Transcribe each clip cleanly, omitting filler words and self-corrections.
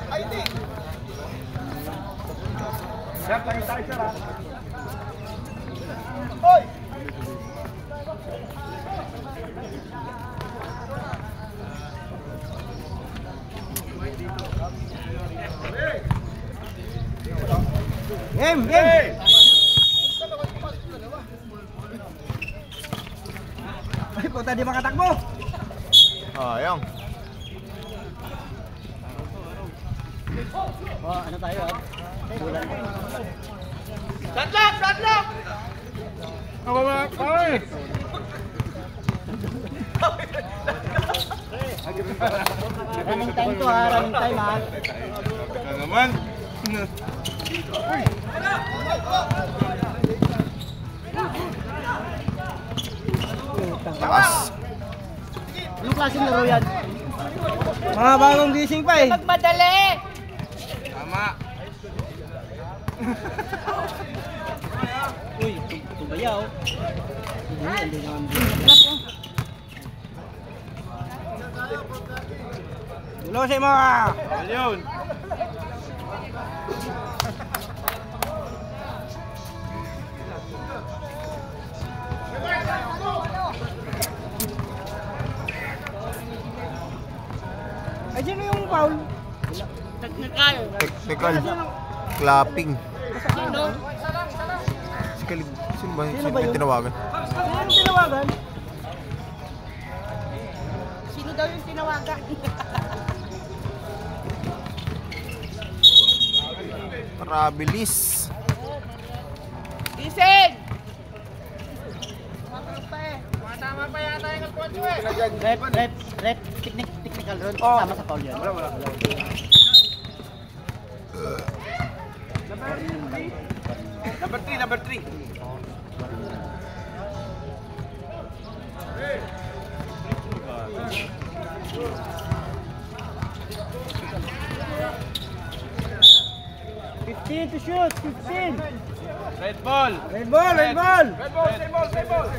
Ay, hindi. Sir, tayo tayo, sir, ha? Hoy! Game, game! Ay, puta, di makatakbo! Ayong. Oh, ano tayo, ah? Flatlock! Flatlock! Ay! Running time to, ha? Running time, ha? Ito naman. Taas. Anong klaseng laro yan? Mga bagong gising pa eh. Magmadali! Tama. Uy, tumayaw. Hindi naman. Dulosin mo! Ayun. Ay, sino yung foul? Technical. Technical. Clapping. Sino? Si Kalib. Sino ba? Sino Sino ba yung yun? tinawagan? Sino yung tinawagan? Sino daw yung tinawagan? Parabilis. Gising! Tama pa yata yung nagkwento eh. Rep, technical run. Oh. Sama sa foul yan. Wala. Number 3. $15 to shoot, 15. Red ball. Red ball, red ball. Red ball.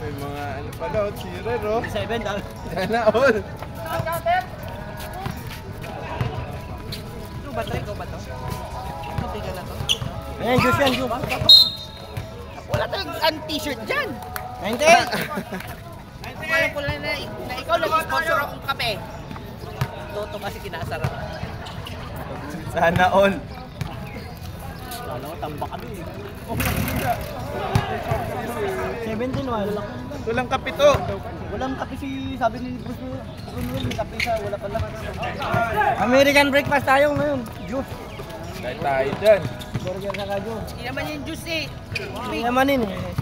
May mga ano pala, cheerer, oh. 7 daw. Sana all. Ito ba to? Ikaw ba to? Mabigan na to. Ayan, juice yan, juice. Wala tayong t-shirt dyan. 90. Alam ko lang na ikaw nag-sponsor akong kape. Toto kasi kinasara. Sana all. Alam ko, tambak kami. 17 wala. Walang kapito. Walang kape si, sabi ni Bruce Will, may kape sa, wala pala. American breakfast tayo ngayon. Juice. Kahit tayo dyan. Burger sa juice. Hindi naman yung juice eh. Hindi naman yun eh.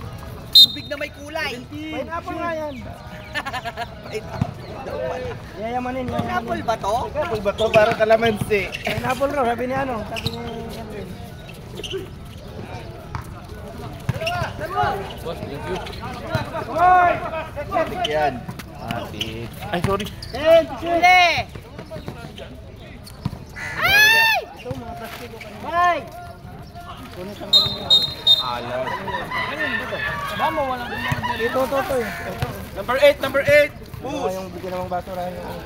Tubig na may kulay. Pineapple nga yan. Yayamanin, Pineapple ba to? Kapag ba ito parang kalamansi? Pineapple raw, sabi ni ano. Sabi ni Henry. Boss, thank you. Hoy! Matik yan. Matik. Ay, sorry. 10, Huli! Ay! ito mga plastiko kanina. Hoy! Kunit ang kanina. Alam. Bamo, walang dito, to eh. Number 8. Push! Yung bigyan namang basura yung...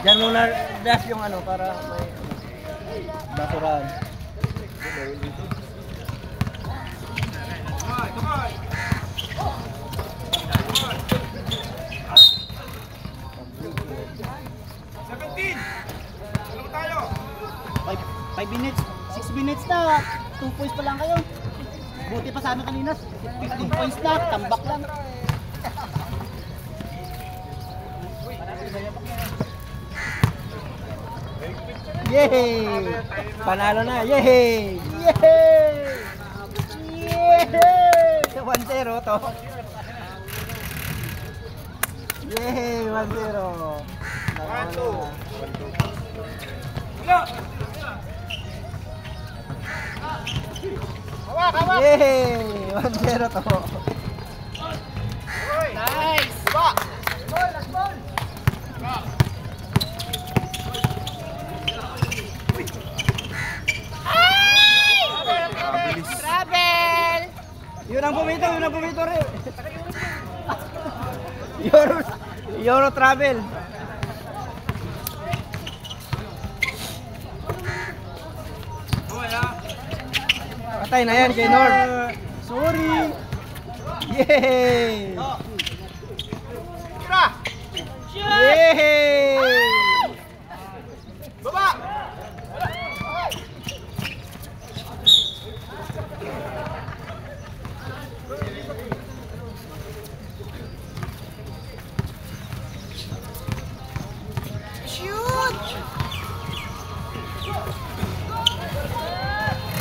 Diyan muna dash yung ano para may basurahan. Five minutes, 6 minutes na, 2 points pa lang kayo. Buti pa sa amin kanina, 15 points na, tambak lang. Yay! Panalo na, yay! Yay! Yay! 1-0 to. Yay! 1-0. 1-2. Yay! 1-0 to. Nice! Mabilis. Travel! Yun ang pumito rin. Euro travel. Patay na yan kay Nord. Sorry. Yay! Yay! Baba!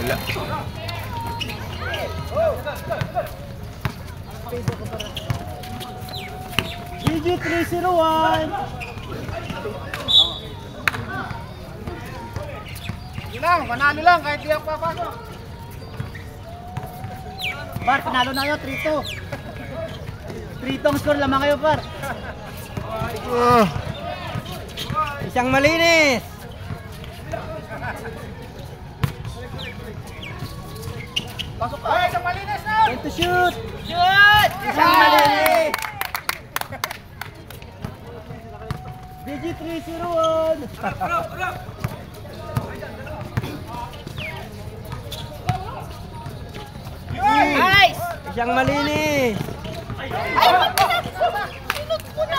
Wala. GG 301. Yun lang, manalo lang kahit di ako papasok. Par, panalo na kayo, 3-2. 3-2 ang score lamang kayo, par. Isang malinis. Pasok pa! Hey, isang malinis na! Time to shoot. Shoot! Isang malinis. GG 301. Nice! Isang malinis.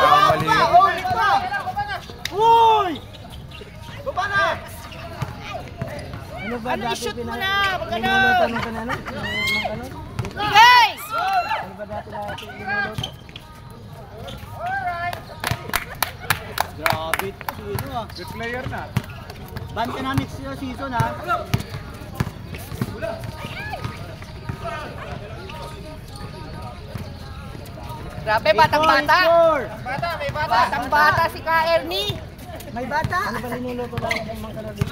Mali. Ulit pa! Uy! Baba na! Ano ba Ano, dati i-shoot mo pina- na, wag ka na. Ninulutan ng banana? Ng ano? Guys! Ano ba dati natin ninulutan? Grabe, sino ah. Good player na. Ban ka na next year season ha. Grabe, batang-bata. Bata, may bata. Batang-bata si Ka Ernie. May bata. Ano ba ninuluto ba ng mga kanadin?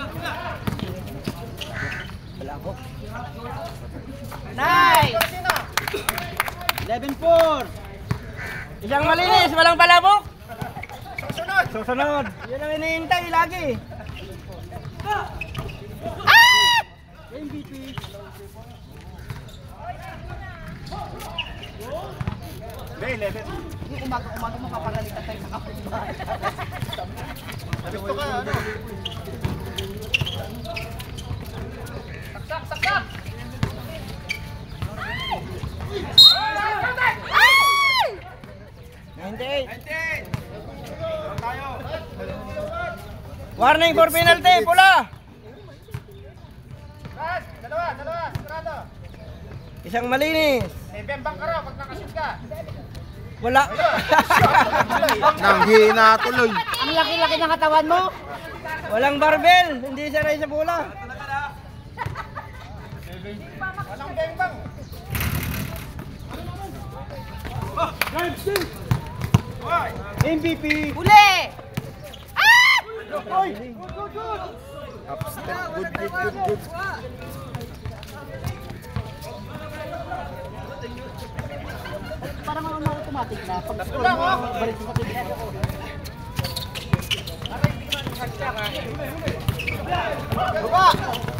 Wala ko. Nice! 11-4. Isang malinis, walang palabok. Susunod. Yan ang iniintay lagi. MVP. Hey, 11. Umaga mo papagalitan tayo sa kapitbahay. Gusto ka, ano? Saksak, saksak! Ay! 98. Tayo. Warning for penalty, pula. Ras, dalawa, sigurado. Isang malinis. May bembang ka raw pag nakashoot ka. Wala. Nanghina tuloy. Ang laki-laki ng katawan mo. Walang barbell, hindi sanay sa bola. Walang bembang. MVP. Uli! Ah! Up step. Good. Parang ano automatic na. Pag score lang, mo, oh. balik sa tibig. Baba!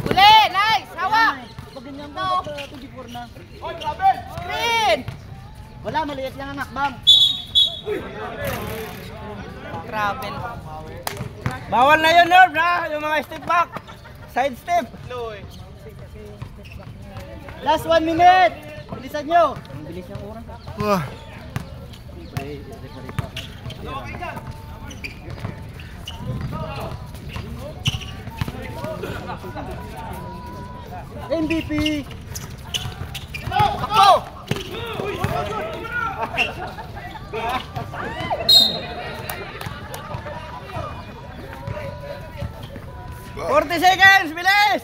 Uli! Nice! Hawak! Pag ganyan mo, 24 na. Oy, travel! Green! Wala, maliit lang ang hakbang. Travel. Bawal na yun, Norb, ha? Yung mga step back. Side step. Last 1 minute. Bilisan nyo. Ang bilis ng oras. Wah. MVP. Ako! 40 seconds, bilis!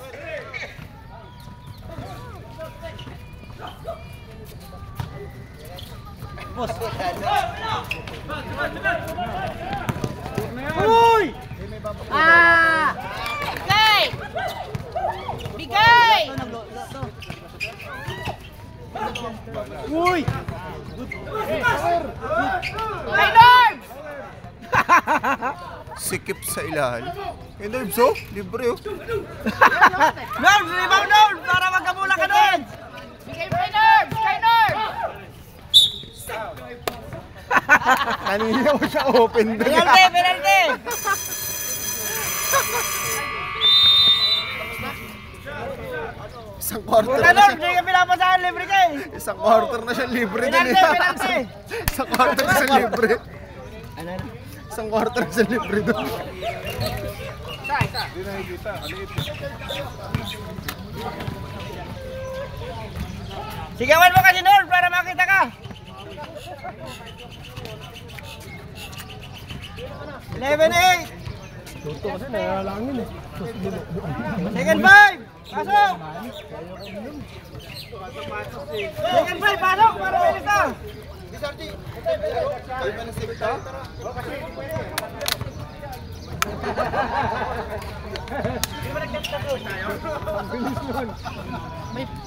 Boss. Uy! Ah! Bigay! Bigay! Ito, Uy! Kay Norms! Sikip sa ilalim. Eh, Nerves, oh. Libre, oh. Norms! Rebound Norms! Para magkamula ka doon! Kay Norms! Kay Norms! Kanina mo siya open doon. Penalty! Penalty! Isang quarter Puta na Norms! siya. Hindi ka pinapasahan, libre ka eh! Isang quarter na siya libre din. Penalty! Penalty! Isang quarter na siya libre. Ano? Isang quarter na siya libre doon. Sigawan mo kasi Norms para makita ka! 11-8! Second 5! Pasok! Second 5! Pasok! Para may ka!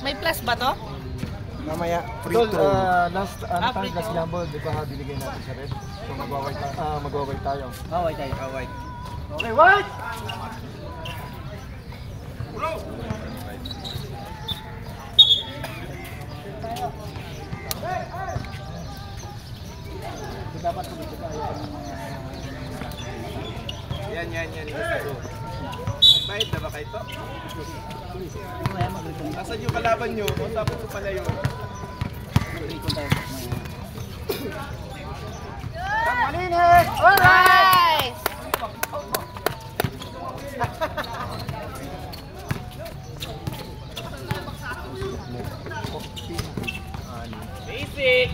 May plus ba to? Mamaya. Free throw. Last free last gamble, di ba binigay natin sa red? So magwaway tayo. Away tayo. Away. Okay, white! Dapat kumita tayo. Yan. Bayad na ba kayo ito? Nasaan yung kalaban nyo? Kung tapos ko pala yun. Malinis! Nice! Basic!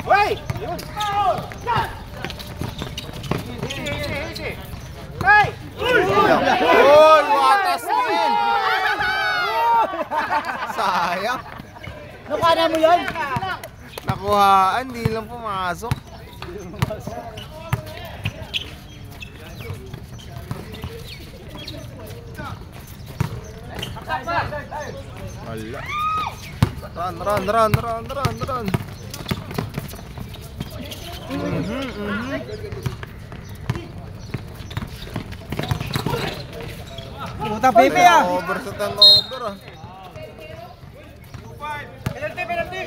Hoy! Yun! Easy! Hey! Uy! Watas din! Sayang. Nakana mo yan? Nakuhaan, di lang pumasok. Wala. Run. Puta Pepe ah! Over sa turnover ah. Penalty!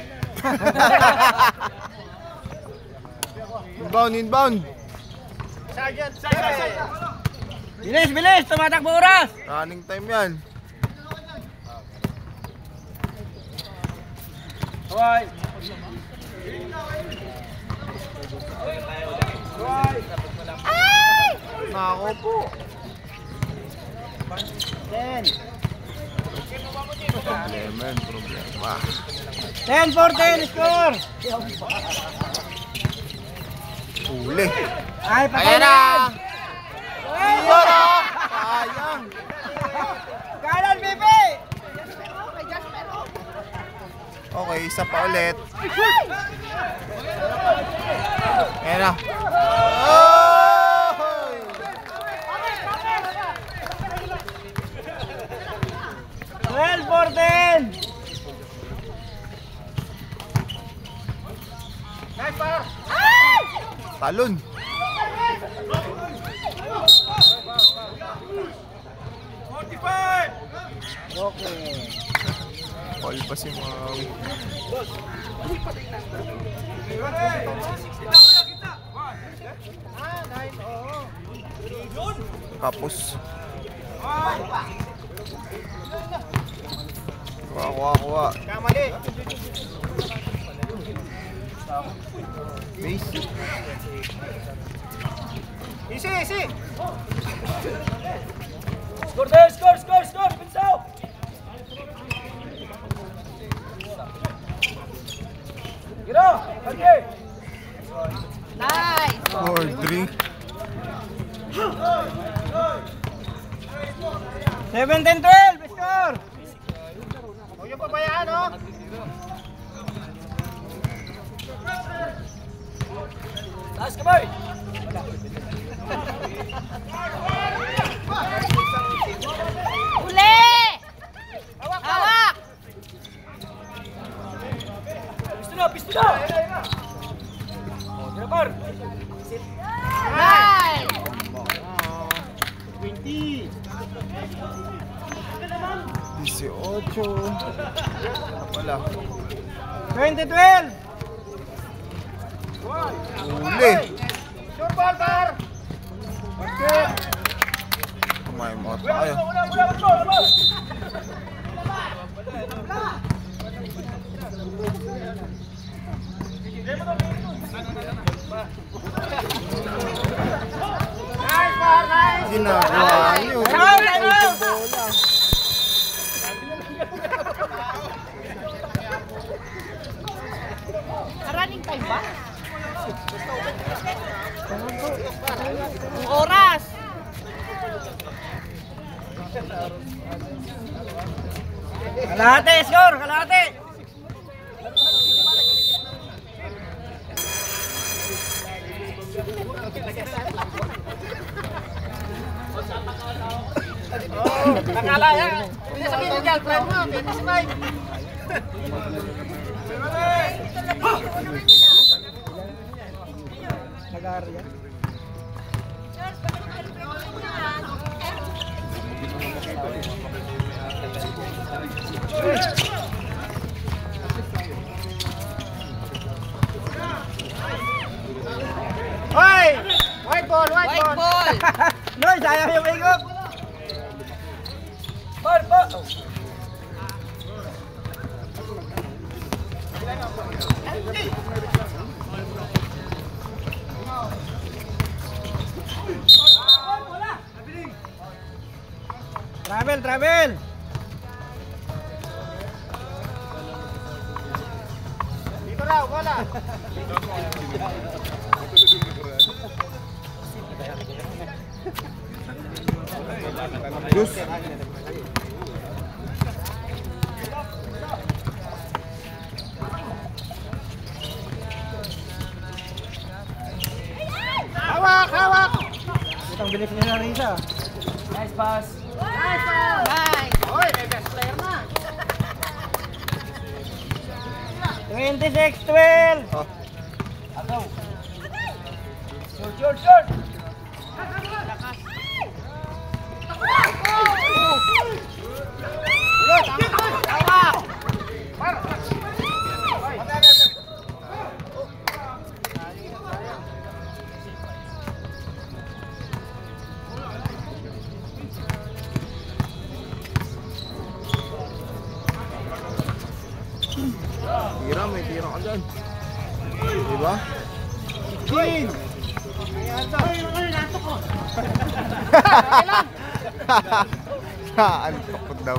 Inbound. Sergeant! Bilis! Tumatakbo oras! Running time yan. Nako po. 10! Problema. 10-4-10 score! Huli. Ay, patay Ayan na! Ay! Yun ah! Sayang. Kanan, Pepe! Okay, isa pa ulit. Ayan na. Oh! 12-4-10! Nice fire! Talon. Okay. Call pa si Maui. Kapos. Kuha. Kamali! Base. Easy! Score! Pinsaw! Giro! Okay! Nice! 4-3. 17-12 score! Huwag yung pabayaan, oh! Taas ka, boy! Uli! Hawak! Nine! 20. 18. Wala. 2012. Uli. Sure ball, par! Kumain mo tayo. Nice, par! Nice! Ginagawa niyo. Running time ba? Ang oras! Kalahati, score! Kalahati! Nakala yan! Hindi sabihin ni girlfriend mo, 25! Nag-aaral yan. Hoy! White ball, white White ball! ball! Noy, sayang yung ikot! Ball, ball! Travel, travel! Dito raw, bola! Juice. Hawak, hawak! Itang bilis niya na Risa. Nice pass. Nice, par! Nine! Hoy, may best player na! 26-12! Oh. Agaw. Short, short, short! Hawak! Par! Tira, may tira ka dyan. Diba? King! Antok po daw.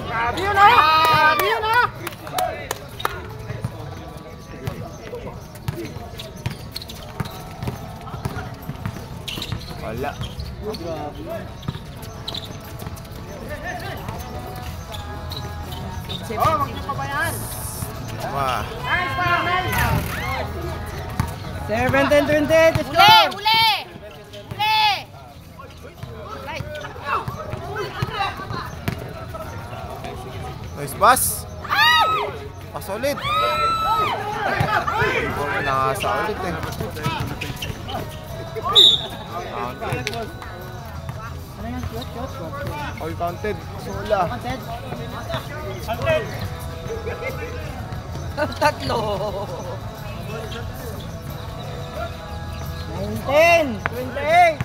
Grabe yun ah! Grabe yun ah! Wala. Oh, magpapabayaan! Wah. Nice, par! Nice! 17-28, Uli! score! Uli! Uli! Right. Nice pass. Pass ulit. Hindi ko nakasa ulit eh. Ano yan? Shot, shot, shot. All counted. Sula. Tatlo! 19-28!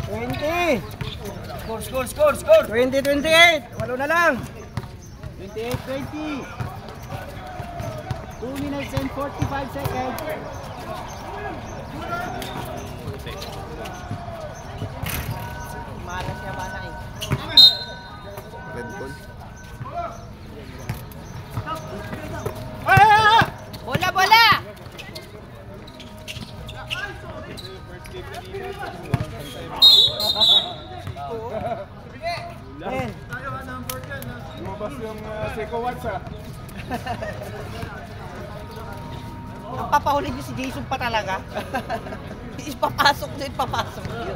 20! Score! 20-28! Walo na lang! 28-20! 2 minutes and 45 seconds! Malas niya ba na eh? Red ball. Bola, bola! Ten. Lumabas yung Seiko Watts ah. Ang papahuli niyo si Jason pa talaga. Papasok din, papasok yun.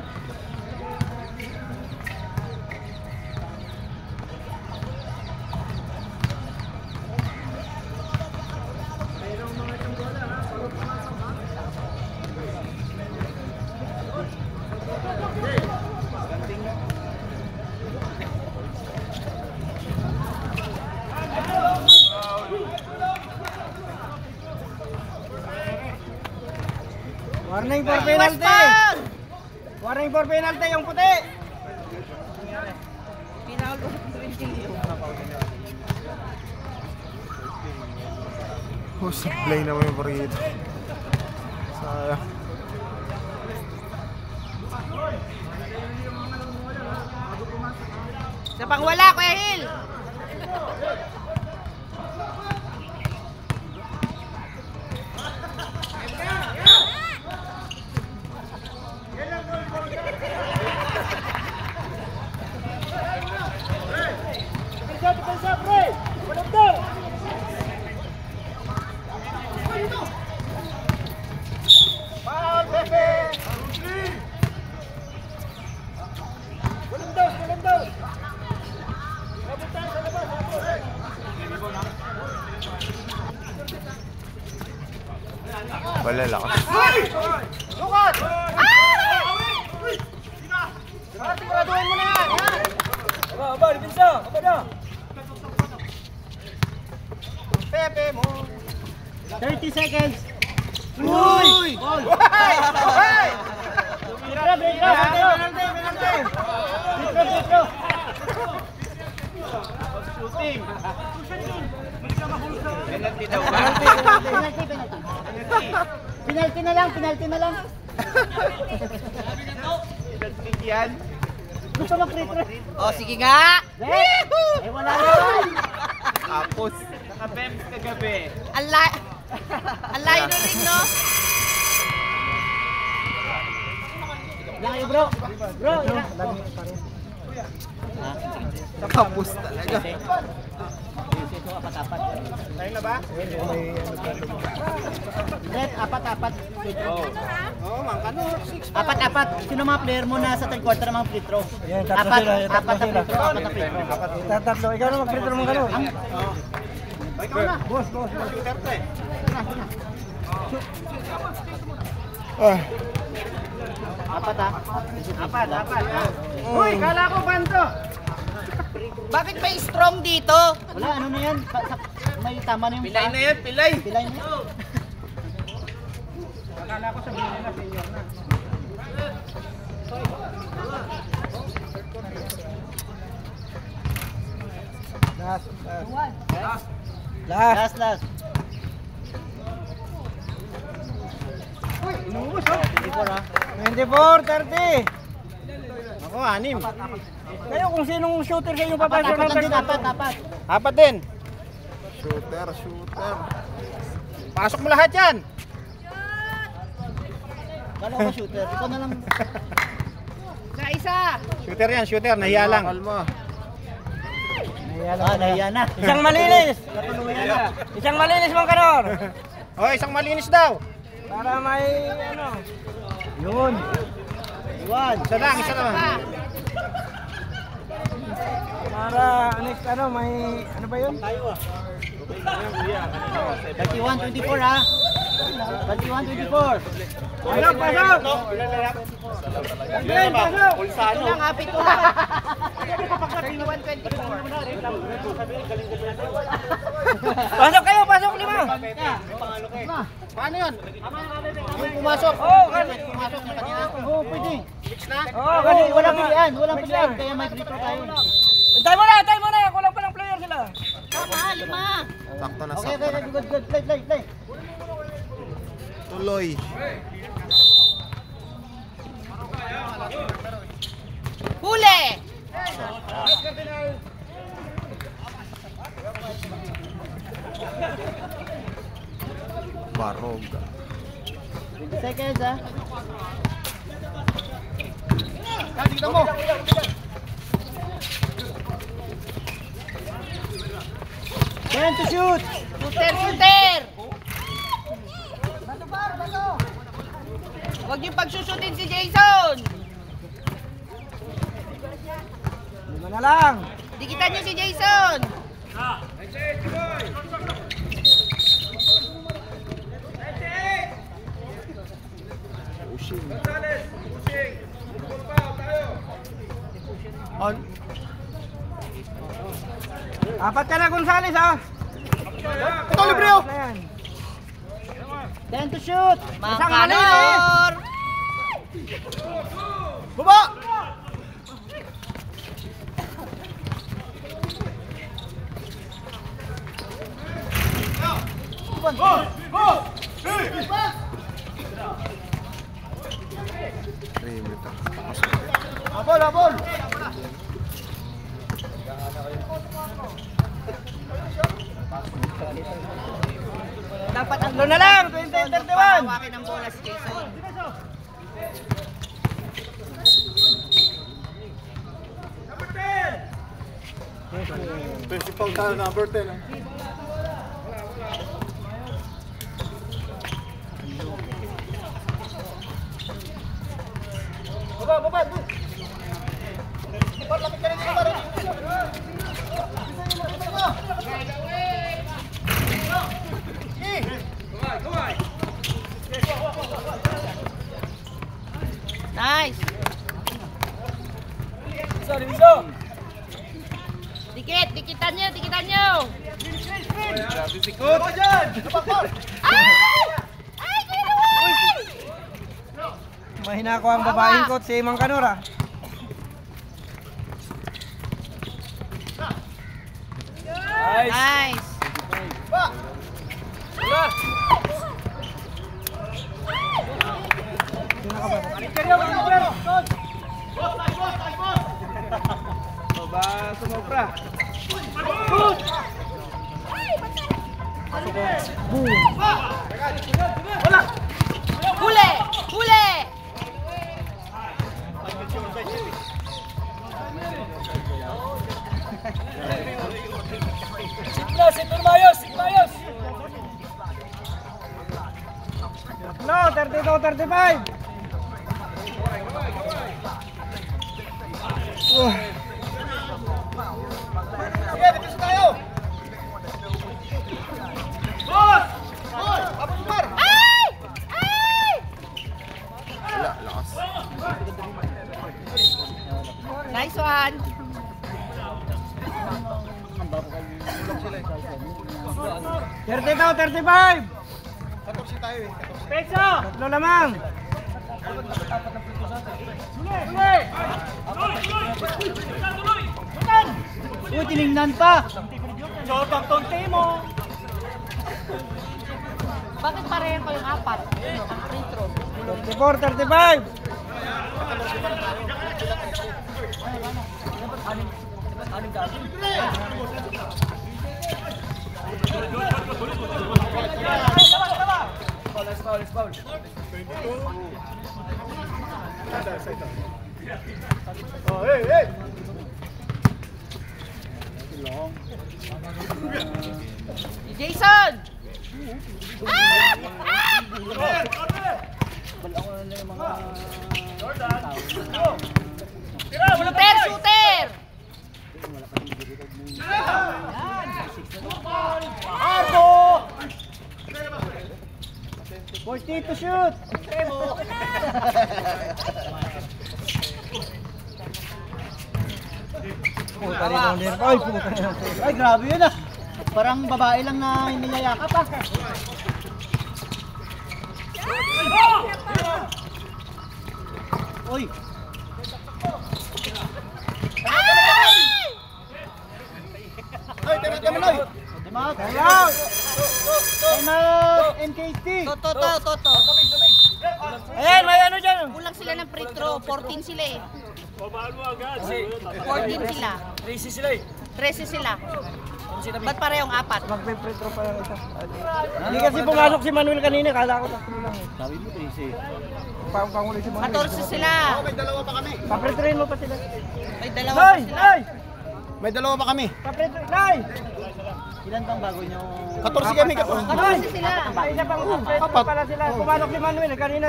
Warning for penalty. Warning for penalty yung puti. Pinahal ko sa 20. Oh, supply naman yung burrito. Sayang. Sa pangwala, Kuya Hil. Wala lakas. Lukat! Siguraduhin mo na yan. Aba, depensa. Aba na. Pepe mo. 30 seconds. Uy! Ball. Hey! Hey! Penalty. Shooting. Penalty na lang. Yan. Gusto mo free throw? O, sige nga. Eh, wala naman. Tapos. Naka-bems kagabi. Ang layo ng ring, no? Lang kayo, bro. Bro, Tapos talaga. Tayo na ba? Net, apat. Oo, mangkano. Apat. Sino mga player mo na sa third quarter ng mga free throw? Yan, apat na free throw. Tatlo. Ikaw na mag-free throw mo gano'n. Ikaw na. Boss. Serte. Apat. Uy, kala ko banto. Bakit may strong dito? Wala, ano na yan? May tama na yung... Pilay na yan, pilay. Pilay na yan. Akala ko sabihin nila senior na. Last. Uy, inubos oh. 24, 30. Ako, 6. Kayo kung sinong shooter kayo papasok ng third quarter. Apat din. Shooter. Pasok mo lahat yan. Kala ko shooter. Ikaw na lang. Sa isa. Shooter, nahiya lang. Kalma. Nahiya na. Isang malinis. Isang malinis mong kanor. Oh, isang malinis daw. Para may ano. Yun. Iwan. Isa lang. Para next ano may ano ba yun? 31-24 ha. 31-24. Pasok! Ito lang, hapit ko lang. 31-24. Pasok 5. Paano yun? Yung pumasok. Pumasok na kanina. Oo, pwede. Mix na? Oo, kasi walang pilihan. Kaya may free throw tayo. Time mo na. Kulang pa lang player sila. Tama, 5. Sakto na Okay, sakto. good. Play. Tuloy. Huli! Barog. 20 seconds ha. Dito mo. Time to shoot. Shooter! Huwag niyo pagsusutin si Jason! 5 na lang. Dikitan niyo si Jason! On. Apat ka na Gonzales ha. Ito, libre oh. Ayan. 10 to shoot. Mga Isang mali, kanor! Bubo! Abol, abol! Dapat ang Tatlo na lang, 20-31. Hawakin ang bola si Jason. Principal tayo, number 10. Baba, baba, bu. Lapit ka rin dito, pare. Nice! Dikit, dikitan nyo, dikitan nyo! Sabi si Coach. Ay! Ay, ginawan! Mahina ko ang babaeng coach si Mang Kanora. Nice! Ba, sumobra. Huli! Huli! No, 32-35. Sige, dito tayo. Boss! Boss! Abot par! Ay! Ay! Wala, lakas. Nice one! 32-35. 14 tayo eh. Peso! Tatlo lamang. Uy, tinignan pa. Bakit pareho ko yung apat? Ang free throw. 34-35. Oh, hey, hey! Jason! Ah! Ah! Shooter! Shooter! Arbo! 40 to shoot. Puta rin ang nero. Ay, puta rin ang nero. Ay, grabe yun ah. Parang babae lang na hiniyayakap ah. Uy. Ay, tira ka manoy. Time out. Time out. Time out. MKT. Toto. Ayan, may ano dyan. Kulang sila ng free throw. 14 sila eh. 14 sila. 13 sila. Ba't parehong apat? Magpe-pretro pa lang isa. Hindi kasi pumasok si Manuel kanina. Kala ko tatlo lang eh. Sabi mo 13. Panguli si Manuel. 14 sila. May dalawa pa kami. Papretroin mo pa sila. May dalawa pa Nay! sila. Nay! May dalawa pa kami. Papretroin! Nay! Ilan bang bago nyo? 14 kami. 14 sila. May isa pang pretro pala sila. Pumasok si Manuel kanina.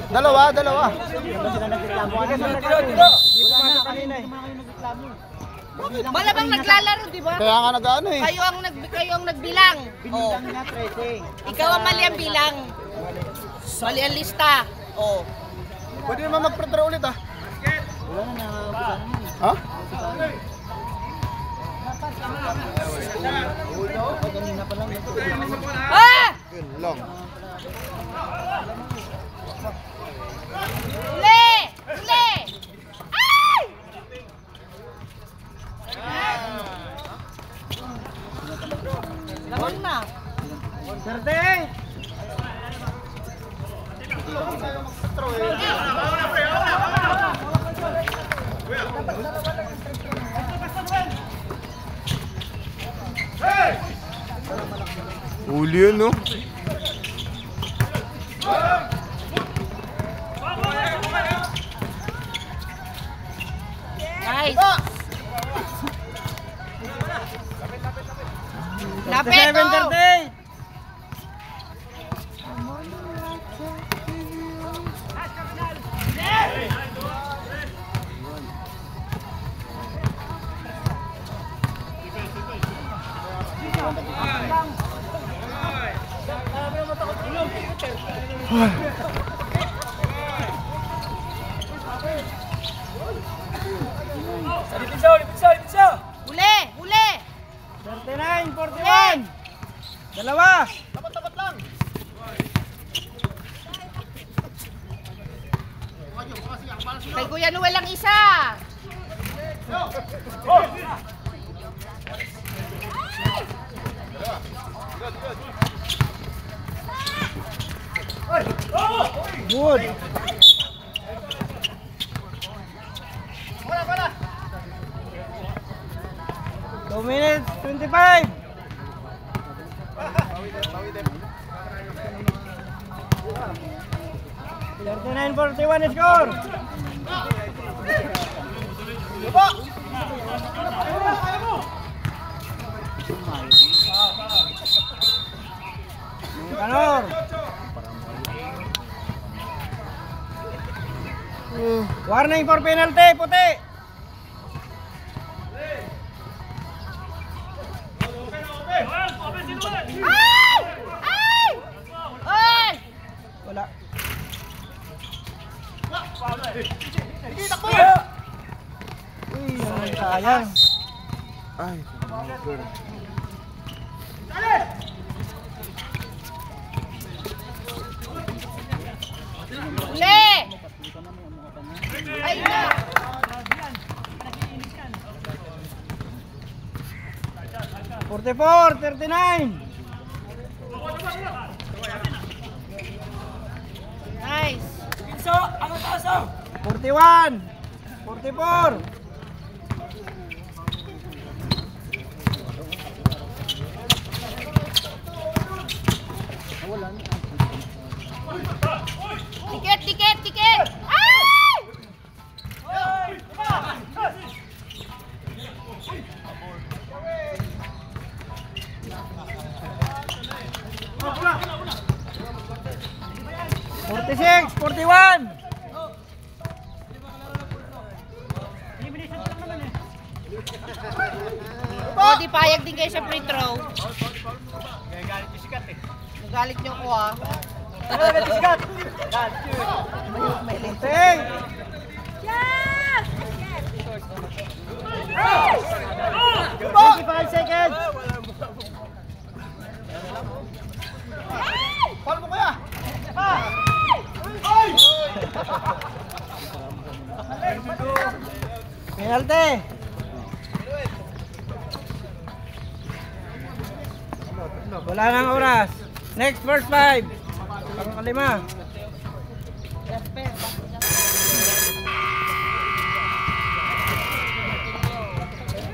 Dalawa. Hindi kasi nagreklamo. Hindi pumasok kanina eh. Malamang naglalaro, di ba? Kaya nga nag-ano eh. Kayo ang nagbilang. Oh. Ikaw ang mali ang bilang. Mali ang lista. Oh. Pwede naman mag-pretro ulit ah. Ha? Ah! Yun lang. Uli! Uli! Ay! Laban na. 30. Huli yun, no? Nice. Lapit, 37, oh. 38. Uli! Uli! 39, 41. Dalawa. Kay Kuya Noel ang isa. Good. Two minutes, 25. Thirty-nine, 41 score. Kanor. Warning for penalty, puti. Ay! Ay! Ay! Wala. Uy, sayang. Ay, good. Uli! Ay, na! Forty-four, 39. Nice. 41, 44. Tiket, tiket, tiket! Ay! Forty-six, 41. O, di payag din kayo sa free throw. Nagalit niyo ko ah. Ting. Yes! 25 seconds. Penalty. Wala nang oras. Next first 5. Pang-5.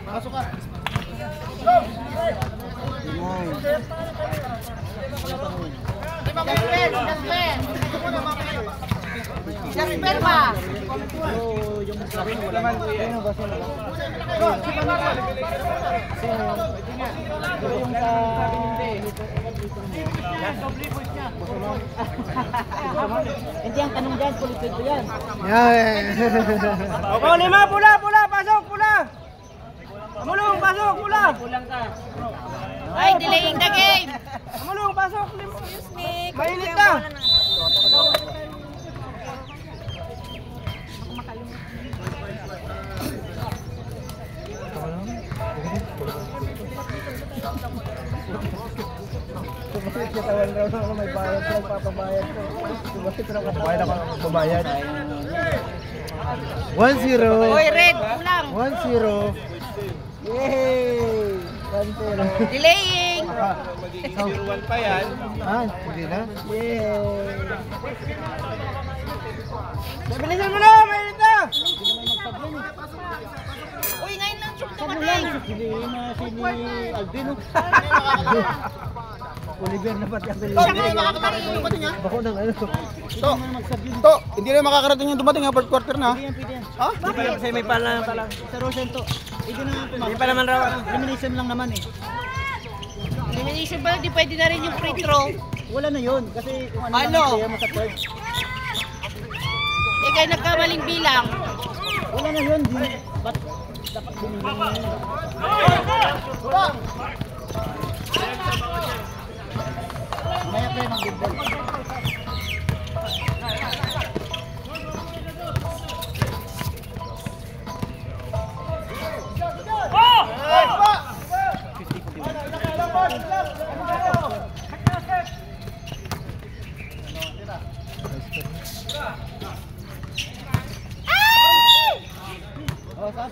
Pasok ka. Jasper ba? Yung sabi mo wala man. Sino ba sino? Yung sa hindi ang tanong dyan, kulit ko yan. Okay, 5, pula, pula, pasok, pula. Amulong, pasok, pula. Ay, delaying the game. Amulong, pasok. Excuse me. Mainit na. papabayad ko. Babayad ako, babayad. 1-0. Hoy, red, kulang. 1-0. Yay! 1-0. Delaying. Magiging 0-1 pa yan. Ah, Hindi na. yay! Bilisan mo na! Mayroon na! Uy, ngayon lang siya dumating. Si Albino. Oliver na ba't kasi Siya ngayon makakarating. Bako ng ano. To, hindi na makakarating yung dumating ha, fourth quarter na. Ha? Hindi pa kasi may pala pa lang. Sa Roshan to. Hindi na hindi pa naman raw. Elimination lang naman eh. Elimination ba? Di pwede na rin yung free throw. Wala na yun kasi kung ano, Ano? lang kaya mo sa third. Eh, kaya nagkamaling bilang. Wala na yun. Ba't dapat binigyan na yun? Maya pa yung mag-good.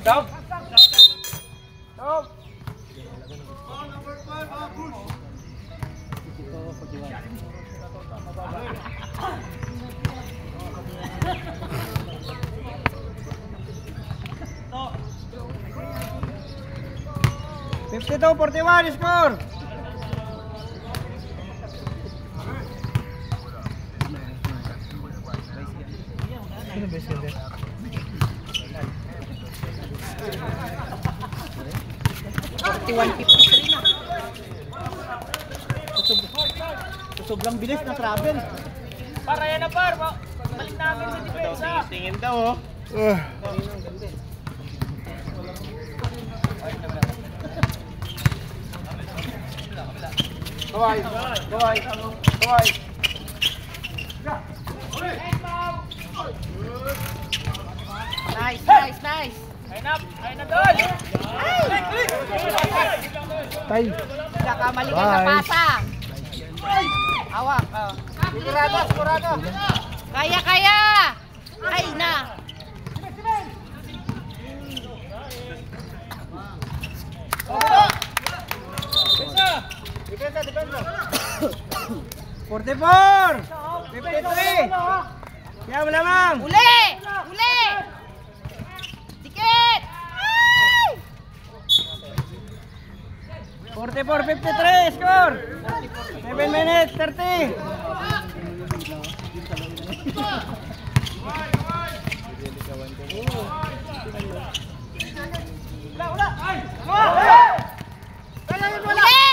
Stop! $52-41 score! Sino best ka? 41-53 na. Sobrang bilis na travel. Para yan na par! Balik namin sa depensa! Tingin daw oh. Kaway! Kaway! Kaway! Nice, nice, nice. Ayun na doon! Tay. Kakamali ka sa pasa. Hawak. Oh. Sigurado! Sigurado! Kaya, kaya! Ay na! Depensa! Depensa! 44! 53! Kaya mo lamang! Uli! Uli! Dikit! Ay! 44-53 score! 7 minutes 30! Uli!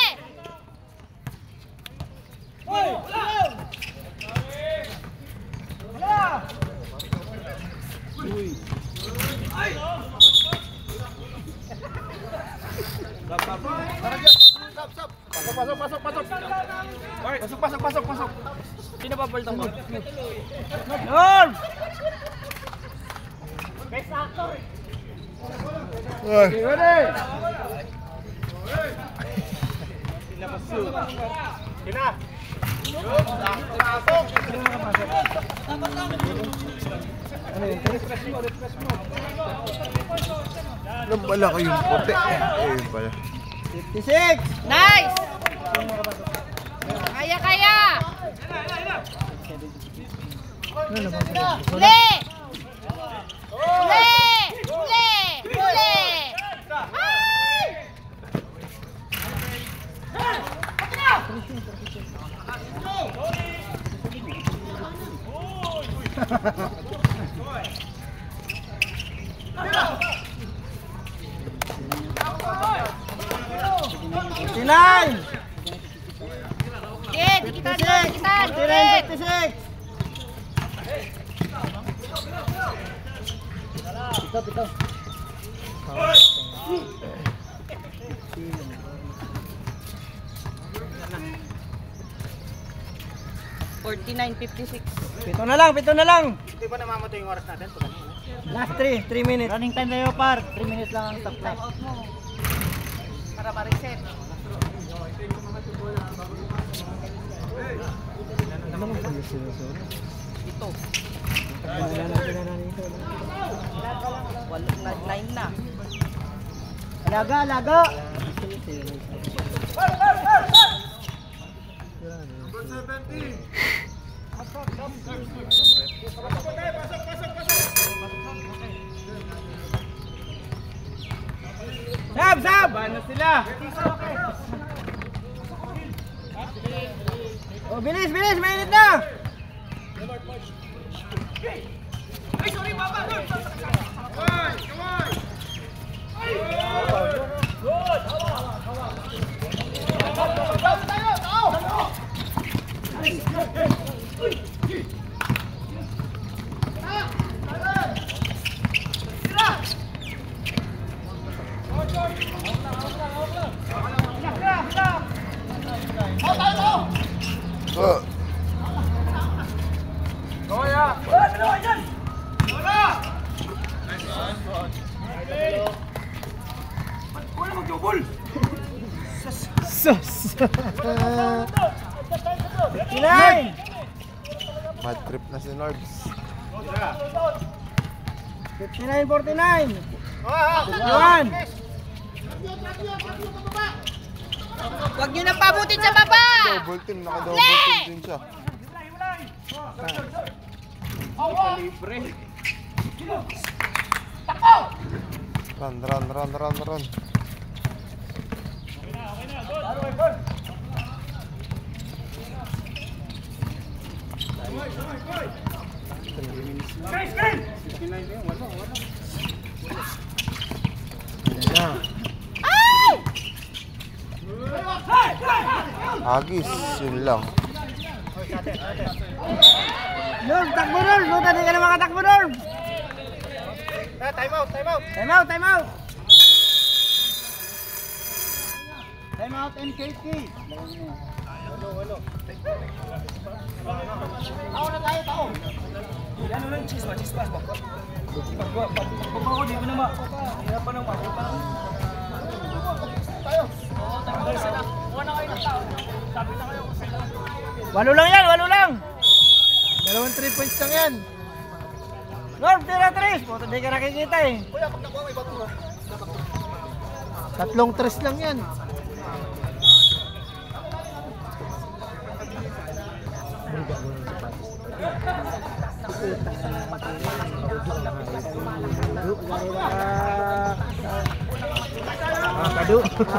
Pasok! Pasok! Pasok! Pasok! Pasok! Pasok! Pasok! Sino pa paltang mo? Norm! Sina! Alam pala ko yung puti. Ayun pala. 56! Nice! Kaya, kaya! Uli! Uli! Uli! Uli! Ay! Nine! Dikit! Dikitan mo! Dikitan! Dikit! 56! Pito. 49-56. Pito na lang! Hindi ba namamatay yung oras natin? Last 3 minutes. Running time na par. 3 minutes lang ang top clock. Para ma-reset. Ito. 9 na. Alaga, alaga. Sab, sab! Ano sila? Oh, bilis, bilis, mainit na! Sus! 59! Bad trip na si Norbs. 59-49! 51! Huwag nyo nang pabutin sa baba! Double team, naka-double team din siya. Run. Agis, yun lang. Norm, takbo Norm! Buta di ka na makatakbo Norm! Time out. Time out NKT! Ano lang, chispas ba? Pagpapa ko, di ko na hirapan ng Walo lang yan, walo lang! Dalawang 3 points lang yan. Norm, tira 3! Buta di ka nakikita eh! Tatlong 3 lang yan.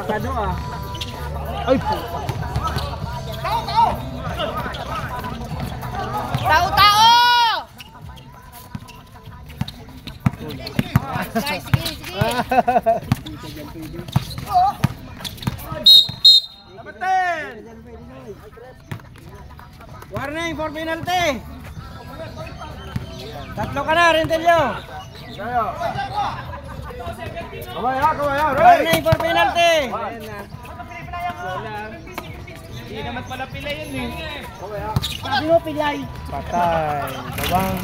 Kado ah! Ay po. Tao! Guys, sige. Dapat 10! Warning for penalty! Tatlo ka na, Rentelio! Kawaya, Warning for penalty! Hindi naman pala pila yun eh. Sabi mo, pilay! Patay. Bawang.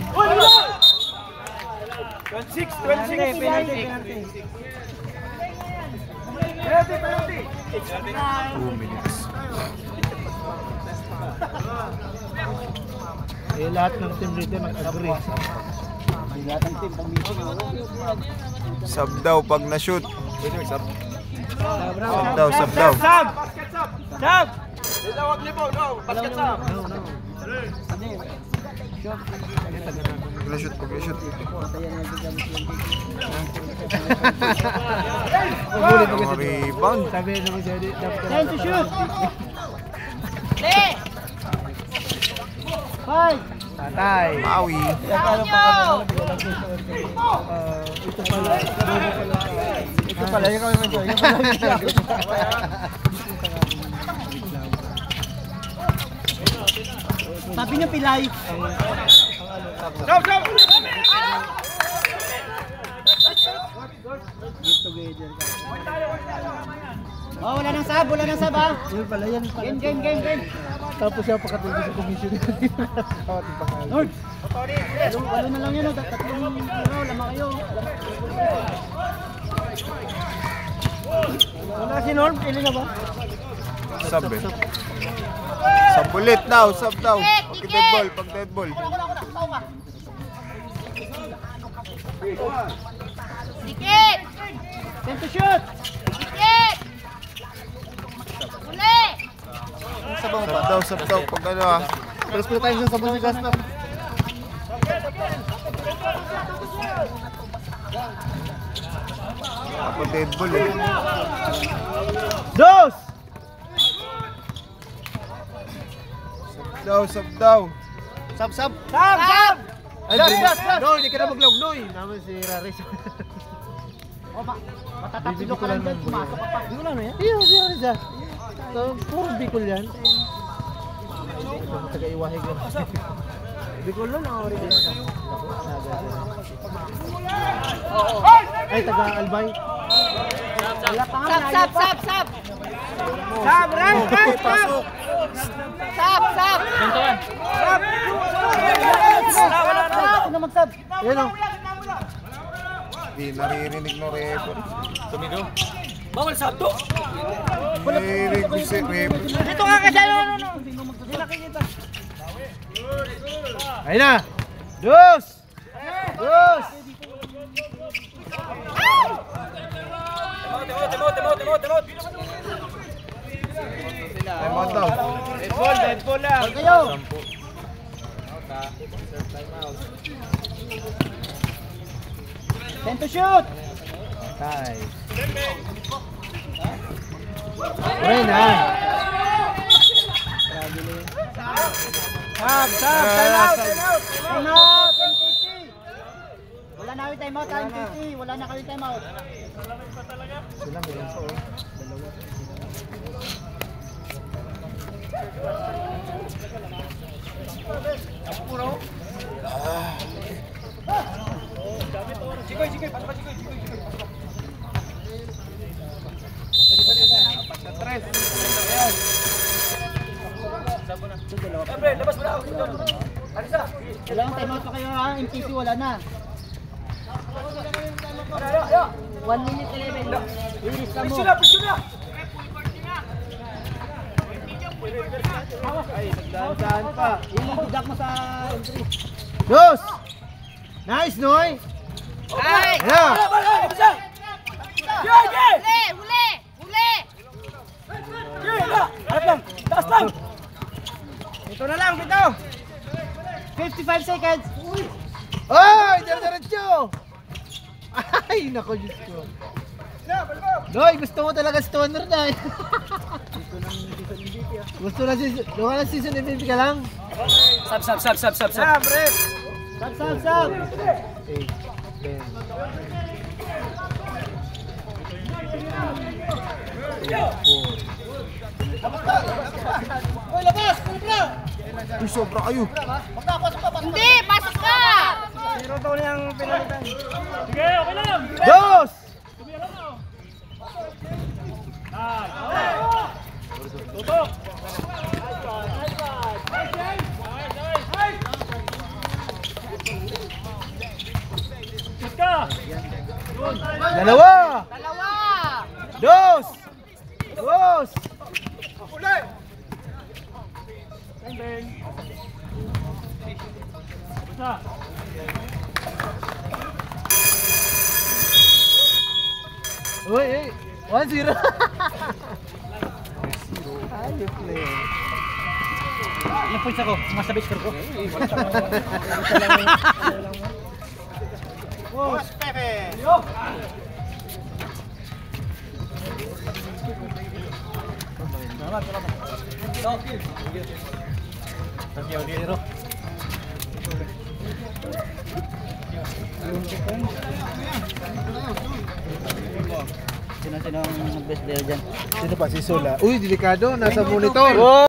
26. Penalty! Penalty. 2 minutes. Eh, lahat ng team dito nag-agree. Lahat ng team, pag-meeting ako. Sub daw pag na-shoot. Sub daw. Sab! Wag libo, no. Basket sa. Pag-na-shoot. Mga rebound. Sabi naman siya, Time to shoot! Le! 5! patay. Maui. Ito pala, yung kami medyo. Sabi niya pilay! Stop. Get together ka. Oh, wala nang sab ah. Yun pala, yan pala. Game. Tapos siya pagkatulog sa commission. Kawating pangalan. Lord! Walo na lang yan, oh. Tatlong lama kayo. Wala si Norm, pili na ba? Sub eh. Sub ulit daw, sub daw. Pag dead ball, pag dead ball. Dikit! Time to shoot! Dikit! Uli! Sub daw, pag ano ah. Terus pala tayo sa sabon ni Gaston. Pag dead ball eh. Dos! Sub daw. Sab. Sab! Sab! Ay, no, hindi ka na maglog, Noy. Naman si Raris. Matatapilo ka lang dyan, pumasok ka pa. Bicol ano yan? Iya, si Raris ah. Puro Bicol yan. Taga-iwahig yan. Bicol lang, nakakarinig. Ay, taga-Albay. Sab! Sab, Ray! Pasok. Sab! Sino magsab? Ayan o. Di naririnig ng referee. Bawal sabdo. Naririnig ko si referee. Dito ka kasi ano. Hindi nakikita. Ayun na. Dos! Dos! Timot. Time out daw. Dead ball lang. Kayo! Time to shoot! Tay. Uray na. Sab! Time out! Time out! MTC! Wala na kami time out, MTC! Wala na kami time out. Sila meron sa o. Wala kang time out pa kayo ha, MTC wala na. 1 minute 11. Iris ka mo. Saan pa? Iligdag mo sa entry. Dos! Nice, Noy! Ay! Ayan na! Huli! Harap lang! Taas lang! Ito na lang, dito! 55 seconds! Ay! Diretso! Ay! Nako, Diyos ko. Noy, gusto mo talaga stoner na eh. Gusto na season MVP ka lang? Sab. Sab, ref! Sab! 8, 10. Uy, labas! Uy, sobra kayo. Hindi! Pasok ka! Zero daw na yung pinalitan. Dos! Dalawa! Dos! Dos! Uy, 1-0. Ayos player. Ilang points ako? Masabit score ko. Sino ang best player dyan? Sino pa? Si Sola. Uy, delikado. Nasa monitor.